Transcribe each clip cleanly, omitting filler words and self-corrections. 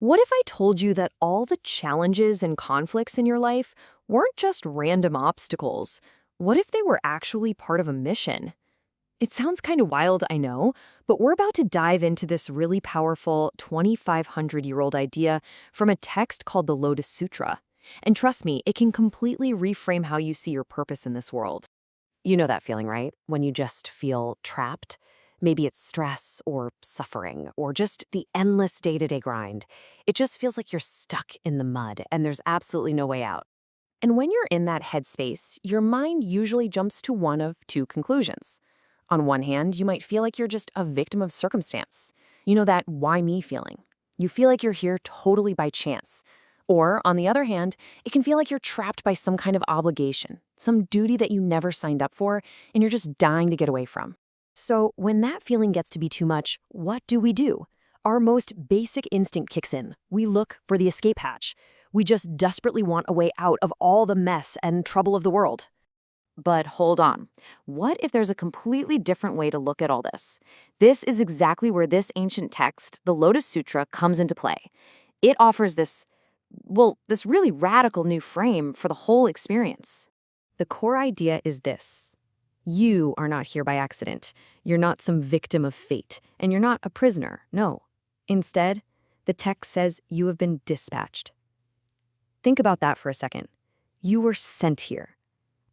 What if I told you that all the challenges and conflicts in your life weren't just random obstacles? What if they were actually part of a mission? It sounds kind of wild, I know, but we're about to dive into this really powerful 2,500-year-old idea from a text called the Lotus Sutra. And trust me, it can completely reframe how you see your purpose in this world. You know that feeling, right? When you just feel trapped? Maybe it's stress or suffering or just the endless day-to-day grind. It just feels like you're stuck in the mud and there's absolutely no way out. And when you're in that headspace, your mind usually jumps to one of two conclusions. On one hand, you might feel like you're just a victim of circumstance. You know that why me feeling. You feel like you're here totally by chance. Or, on the other hand, it can feel like you're trapped by some kind of obligation, some duty that you never signed up for, and you're just dying to get away from. So, when that feeling gets to be too much, what do? Our most basic instinct kicks in. We look for the escape hatch. We just desperately want a way out of all the mess and trouble of the world. But hold on. What if there's a completely different way to look at all this? This is exactly where this ancient text, the Lotus Sutra, comes into play. It offers this really radical new frame for the whole experience. The core idea is this. You are not here by accident. You're not some victim of fate, and you're not a prisoner, no. Instead, the text says you have been dispatched. Think about that for a second. You were sent here,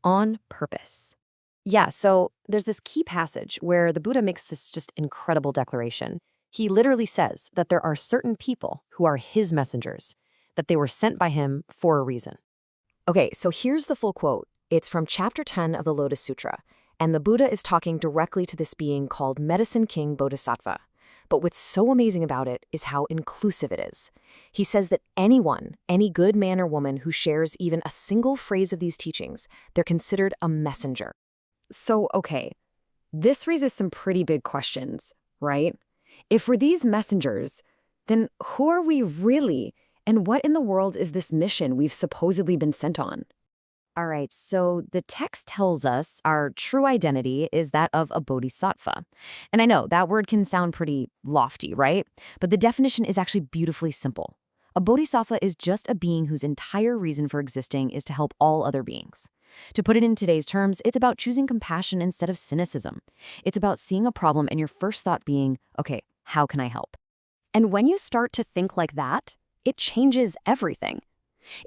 on purpose. Yeah, so there's this key passage where the Buddha makes this just incredible declaration. He literally says that there are certain people who are his messengers, that they were sent by him for a reason. Okay, so here's the full quote. It's from chapter 10 of the Lotus Sutra, and the Buddha is talking directly to this being called Medicine-King Bodhisattva. But what's so amazing about it is how inclusive it is. He says that anyone, any good man or woman who shares even a single phrase of these teachings, they're considered a messenger. So, okay, this raises some pretty big questions, right? If we're these messengers, then who are we really? And what in the world is this mission we've supposedly been sent on? All right, so the text tells us our true identity is that of a bodhisattva. And I know that word can sound pretty lofty, right? But the definition is actually beautifully simple. A bodhisattva is just a being whose entire reason for existing is to help all other beings. To put it in today's terms, it's about choosing compassion instead of cynicism. It's about seeing a problem and your first thought being, okay, how can I help? And when you start to think like that, it changes everything.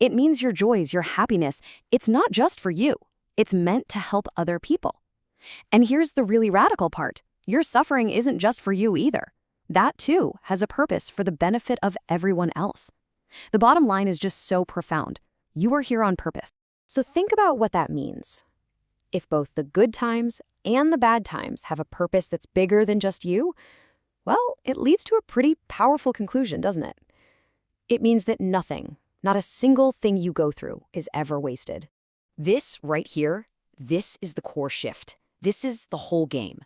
It means your joys, your happiness, it's not just for you. It's meant to help other people. And here's the really radical part. Your suffering isn't just for you either. That too has a purpose for the benefit of everyone else. The bottom line is just so profound. You are here on purpose. So think about what that means. If both the good times and the bad times have a purpose that's bigger than just you, well, it leads to a pretty powerful conclusion, doesn't it? It means that nothing, not a single thing you go through, is ever wasted. This right here, this is the core shift. This is the whole game.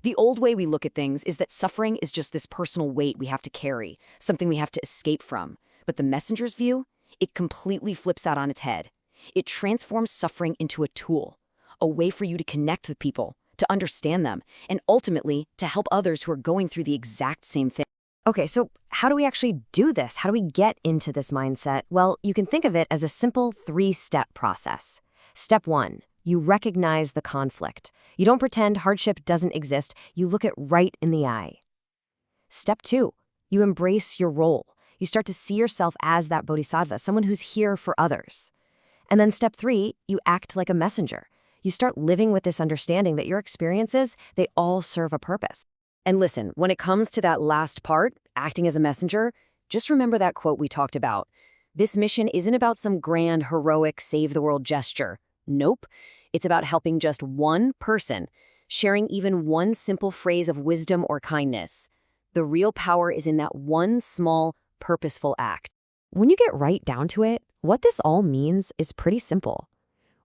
The old way we look at things is that suffering is just this personal weight we have to carry, something we have to escape from. But the messenger's view, it completely flips that on its head. It transforms suffering into a tool, a way for you to connect with people, to understand them, and ultimately to help others who are going through the exact same thing. Okay, so how do we actually do this? How do we get into this mindset? Well, you can think of it as a simple 3-step process. Step 1, you recognize the conflict. You don't pretend hardship doesn't exist. You look it right in the eye. Step 2, you embrace your role. You start to see yourself as that bodhisattva, someone who's here for others. And then step 3, you act like a messenger. You start living with this understanding that your experiences, they all serve a purpose. And listen, when it comes to that last part, acting as a messenger, just remember that quote we talked about. This mission isn't about some grand, heroic, save-the-world gesture. Nope. It's about helping just one person, sharing even one simple phrase of wisdom or kindness. The real power is in that one small, purposeful act. When you get right down to it, what this all means is pretty simple.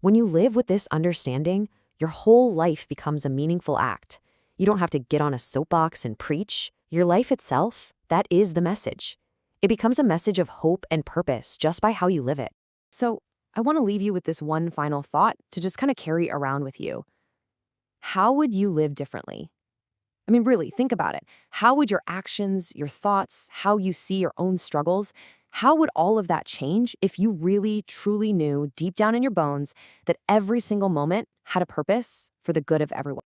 When you live with this understanding, your whole life becomes a meaningful act. You don't have to get on a soapbox and preach. Your life itself, that is the message. It becomes a message of hope and purpose just by how you live it. So I want to leave you with this one final thought to just kind of carry around with you. How would you live differently? I mean, really, think about it. How would your actions, your thoughts, how you see your own struggles, how would all of that change if you really, truly knew deep down in your bones that every single moment had a purpose for the good of everyone?